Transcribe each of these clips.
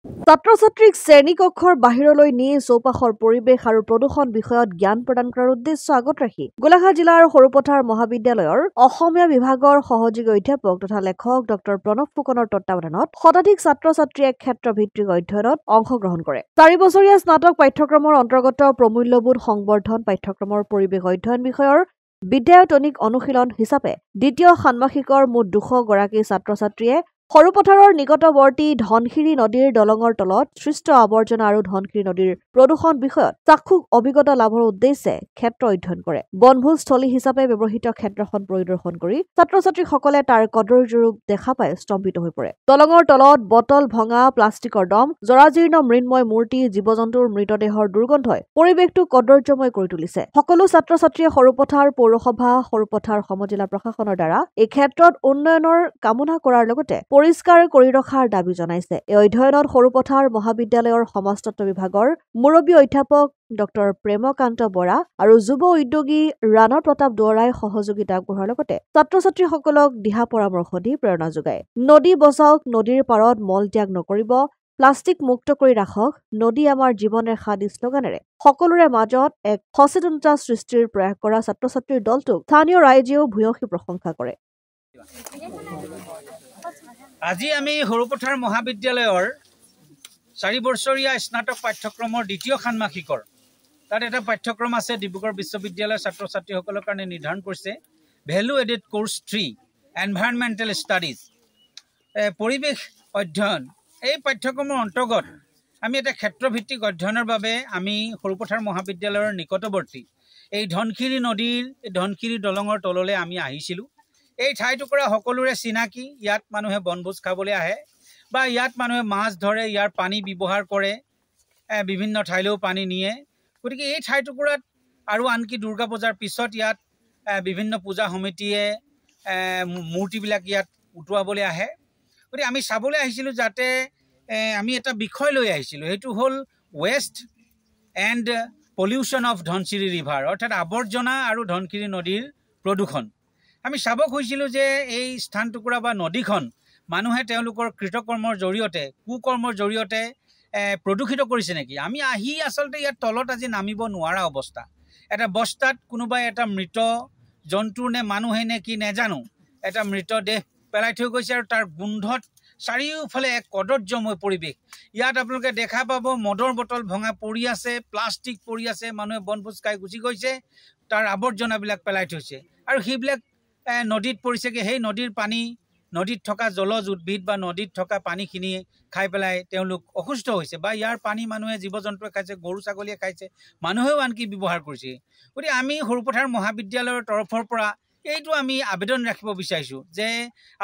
ছাত্ৰ-ছাত্ৰীক শ্ৰেণীকক্ষৰ বাহিৰলৈ নি চৌপাশৰ পৰিৱেশ আৰু প্ৰদূষণ বিষয়ত জ্ঞান প্ৰদান কৰাৰ উদ্দেশ্য আগত ৰাখি গোলাঘাট জিলাৰ সৰুপথাৰ মহাবিদ্যালয়ৰ অসমীয়া বিভাগৰ সহযোগী অধ্যাপক তথা লেখক ডক্টৰ প্ৰণৱ ফুকনৰ তত্বাৱধানত শতাধিক ছাত্ৰ-ছাত্ৰীয়ে ক্ষেত্ৰভিত্তিক অধ্যয়নত অংশগ্ৰহণ কৰে। 4 বছৰীয়া স্নাতক পাঠ্যক্ৰমৰ অন্তৰ্গত প্ৰমূল্যবোধ সংবৰ্ধন পাঠ্যক্ৰমৰ পৰিৱেশ অধ্যয়ন বিষয়ৰ বিদ্যায়তনিক অনুশীলন হিচাপে দ্বিতীয় ষান্মাসিকৰ মুঠ 200 গৰাকী ছাত্ৰ-ছাত্ৰীয়ে সৰুপথাৰৰ নিকটৱৰ্তী ধনশিৰি নদীৰ দলঙৰ তলত সৃষ্ট আৱৰ্জনা আৰু ধনশিৰি নদীৰ প্ৰদূষণ বিষয়ত চাক্ষুষ অভিজ্ঞতা লাভৰ উদ্দেশ্যে ক্ষেত্ৰ অধ্যয়ন কৰে। বনভোজস্থলী হিচাপে ব্যৱহৃত ক্ষেত্ৰখন পৰিদৰ্শন কৰি ছাত্ৰ-ছাত্ৰীসকলে তাৰ কদৰ্যৰূপ দেখা পাই স্তম্ভিত হৈ পৰে। দলঙৰ তলত বটল ভঙা প্লাষ্টিকৰ দম, জৰাজীৰ্ণ মৃন্ময় মূৰ্তি, জীৱ-জন্তুৰ মৃতদেহৰ দুৰ্গন্ধই পৰিৱেশটো কদৰ্যময় কৰি তুলিছে। সকলো ছাত্ৰ-ছাত্ৰীয়ে সৰুপথাৰ পৌৰসভা, সৰুপথাৰ সমজিলা প্ৰশাসনৰ দ্বাৰা এই ক্ষেত্ৰত উন্নয়নৰ কামনা কৰাৰ লগতে পৰিষ্কাৰ কৰি ৰখাৰ দাবী জনাইছে। এই অধ্যয়নত সৰুপথাৰ মহাবিদ্যালয়ৰ সমাজতত্ব বিভাগৰ মুৰব্বী অধ্যাপক ডক্টৰ প্ৰেমকান্ত বৰা আৰু যুৱ উদ্যোগী ৰাণা প্ৰতাপ দুৱৰাই সহযোগিতা আগবঢ়োৱাৰ লগতে ছাত্ৰ-ছাত্ৰীসকলক দিহা পৰামৰ্শ দি প্ৰেৰণা যোগায়। নদী বচাওক, নদীৰ পাৰত মল ত্যাগ নকৰিব, প্লাষ্টিক মুক্ত কৰি ৰাখক, নদী আমাৰ জীৱন ৰেখা আদি শ্লোগানেৰে সকলোৰে মাজত এক সচেতনতা সৃষ্টিৰ প্ৰয়াস কৰা ছাত্ৰ-ছাত্ৰীৰ দলটোক স্থানীয় ৰাইজেও ভূয়সী প্ৰশংসা কৰে। আজি আমি সৰুপথাৰ মহাবিদ্যালয়ৰ 4 বছৰীয়া স্নাতক পাঠ্যক্ৰমৰ দ্বিতীয় ষান্মাসিকৰ তাত এটা পাঠ্যক্ৰম আছে ডিব্ৰুগড় বিশ্ববিদ্যালয়ৰ ছাত্ৰ-ছাত্ৰীসকলৰ কাৰণে নিৰ্ধাৰণ কৰিছে value aided course 3 environmental studies পৰিৱেশ অধ্যয়ন। এই পাঠ্যক্ৰমৰ অন্তৰ্গত আমি এটা ক্ষেত্ৰভিত্তিক অধ্যয়নৰ বাবে আমি সৰুপথাৰ মহাবিদ্যালয়ৰ নিকটৱৰ্তী এই ধনশিৰি নদীৰ ধনশিৰি দলঙৰ তললৈ আমি আহিছিলোঁ। এই ঠাইটুকুৰা সকলোৰে চিনাকি। ইয়াত মানুহে বনভোজ খাবলৈ আহে বা ইয়াত মানুহে মাছ ধৰে, ইয়াৰ পানী ব্যৱহাৰ কৰে, বিভিন্ন ঠাইলৈও পানী নিয়ে। গতিকে এই ঠাইটুকুৰাত আৰু আনকি দুৰ্গা পূজাৰ পিছত ইয়াত বিভিন্ন পূজা সমিতিয়ে মূৰ্তিবিলাক ইয়াত উটুৱাবলৈ আহে। গতিকে আমি চাবলৈ আহিছিলোঁ যাতে আমি এটা বিষয় লৈ আহিছিলোঁ, সেইটো হ'ল waste and pollution of Dhansiri river, অৰ্থাৎ আৱৰ্জনা আৰু ধনশিৰি নদীৰ প্ৰদূষণ। আমি চাব খুজিছিলোঁ যে এই স্থানটুকুৰা বা নদীখন মানুহে তেওঁলোকৰ কৃতকৰ্মৰ জৰিয়তে, কুকৰ্মৰ জৰিয়তে প্ৰদূষিত কৰিছে নেকি। আমি আহি আচলতে ইয়াত তলত আজি নামিব নোৱাৰা অৱস্থা। এটা বস্তাত কোনোবাই এটা মৃত জন্তুৰ নে মানুহে নে কি নেজানো এটা মৃতদেহ পেলাই থৈ গৈছে আৰু তাৰ গোন্ধত চাৰিওফালে এক কদৰ্যময় পৰিৱেশ। ইয়াত আপোনালোকে দেখা পাব মদৰ বটল ভঙা পৰি আছে, প্লাষ্টিক পৰি আছে, মানুহে বনভোজ খাই গুচি গৈছে, তাৰ আৱৰ্জনাবিলাক পেলাই থৈছে আৰু সেইবিলাক নদীত পৰিছেগৈ। সেই নদীৰ পানী, নদীত থকা জলজ উদ্ভিদ বা নদীত থকা পানীখিনি খাই পেলাই তেওঁলোক অসুস্থ হৈছে বা ইয়াৰ পানী মানুহে জীৱ-জন্তুৱে খাইছে, গৰু ছাগলীয়ে খাইছে, মানুহেও আনকি ব্যৱহাৰ কৰিছে। গতিকে আমি সৰুপথাৰ মহাবিদ্যালয়ৰ তৰফৰ পৰা এইটো আমি আবেদন ৰাখিব বিচাৰিছোঁ যে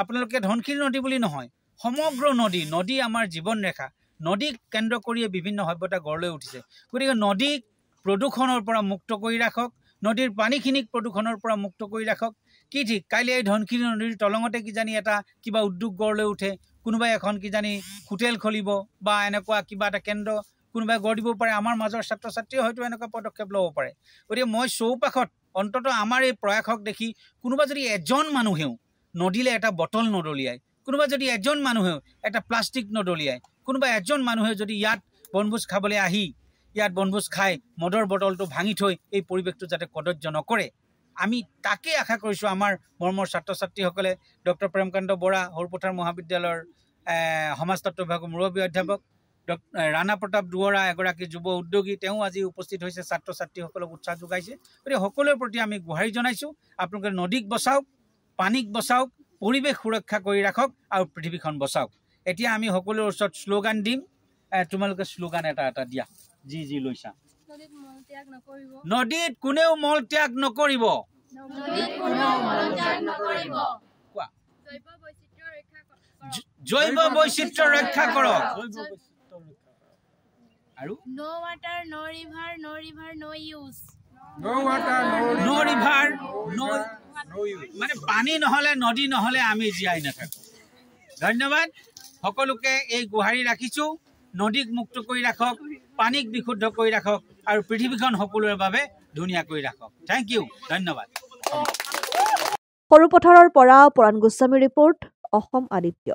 আপোনালোকে ধনশিৰি নদী বুলি নহয়, সমগ্ৰ নদী আমাৰ জীৱন ৰেখা, নদীক কেন্দ্ৰ কৰিয়ে বিভিন্ন সভ্যতা গঢ় লৈ উঠিছে। গতিকে নদীক প্ৰদূষণৰ পৰা মুক্ত কৰি ৰাখক, নদীৰ পানীখিনিক প্ৰদূষণৰ পৰা মুক্ত কৰি ৰাখক। কি ঠিক কাইলৈ এই ধনশিৰি নদীৰ তলঙতে কিজানি এটা কিবা উদ্যোগ গঢ় লৈ উঠে, কোনোবাই এখন কিজানি হোটেল খুলিব বা এনেকুৱা কিবা এটা কেন্দ্ৰ কোনোবাই গঢ় দিব পাৰে। আমাৰ মাজৰ ছাত্ৰ-ছাত্ৰীয়ে হয়তো এনেকুৱা পদক্ষেপ ল'ব পাৰে। গতিকে মই চৌপাশত অন্ততঃ আমাৰ এই প্ৰয়াসক দেখি কোনোবা যদি এজন মানুহেও নদীলৈ এটা বটল নদলিয়ায়, কোনোবা যদি এজন মানুহেও এটা প্লাষ্টিক নদলিয়ায়, কোনোবা এজন মানুহে যদি ইয়াত বনভোজ খাবলৈ আহি ইয়াত বনভোজ খাই মদৰ বটলটো ভাঙি থৈ এই পৰিৱেশটো যাতে কদৰ্য নকৰে, আমি তাকে আশা কৰিছোঁ। আমাৰ মৰমৰ ছাত্ৰ-ছাত্ৰীসকলে ডক্টৰ প্ৰেমকান্ত বৰা, সৰুপথাৰ মহাবিদ্যালয়ৰ সমাজতত্ব বিভাগৰ মুৰব্বী অধ্যাপক ৰাণা প্ৰতাপ দুৱৰা, এগৰাকী যুৱ উদ্যোগী, তেওঁ আজি উপস্থিত হৈছে, ছাত্ৰ-ছাত্ৰীসকলক উৎসাহ যোগাইছে। গতিকে সকলোৰে প্ৰতি আমি গুহাৰি জনাইছোঁ, আপোনালোকে নদীক বচাওক, পানীক বচাওক, পৰিৱেশ সুৰক্ষা কৰি ৰাখক আৰু পৃথিৱীখন বচাওক। এতিয়া আমি সকলোৰে ওচৰত শ্লোগান দিম, তোমালোকে শ্লোগান এটা দিয়া যি লৈছা। নদীত কোনেও মল ত্যাগ নকৰিব, জৈৱ বৈচিত্ৰ্য ৰক্ষা কৰক আৰু নো ৱাটাৰ নো ৰিভাৰ নো ৰিভাৰ নো ইউজ, নো ৰিভাৰ নো মানে পানী নহ'লে, নদী নহ'লে আমি জীয়াই নাথাকোঁ। ধন্যবাদ। সকলোকে এই গুহাৰি ৰাখিছোঁ, নদীক মুক্ত কৰি ৰাখক, পানীক বিশুদ্ধ কৰি ৰাখক আৰু পৃথিৱীখন সকলোৰে বাবে ধুনীয়া কৰি ৰাখক। থেংক ইউ, ধন্যবাদ। সৰুপথাৰৰ পৰা পৰাণ গোস্বামী ৰিপৰ্ট, অসম আদিত্য।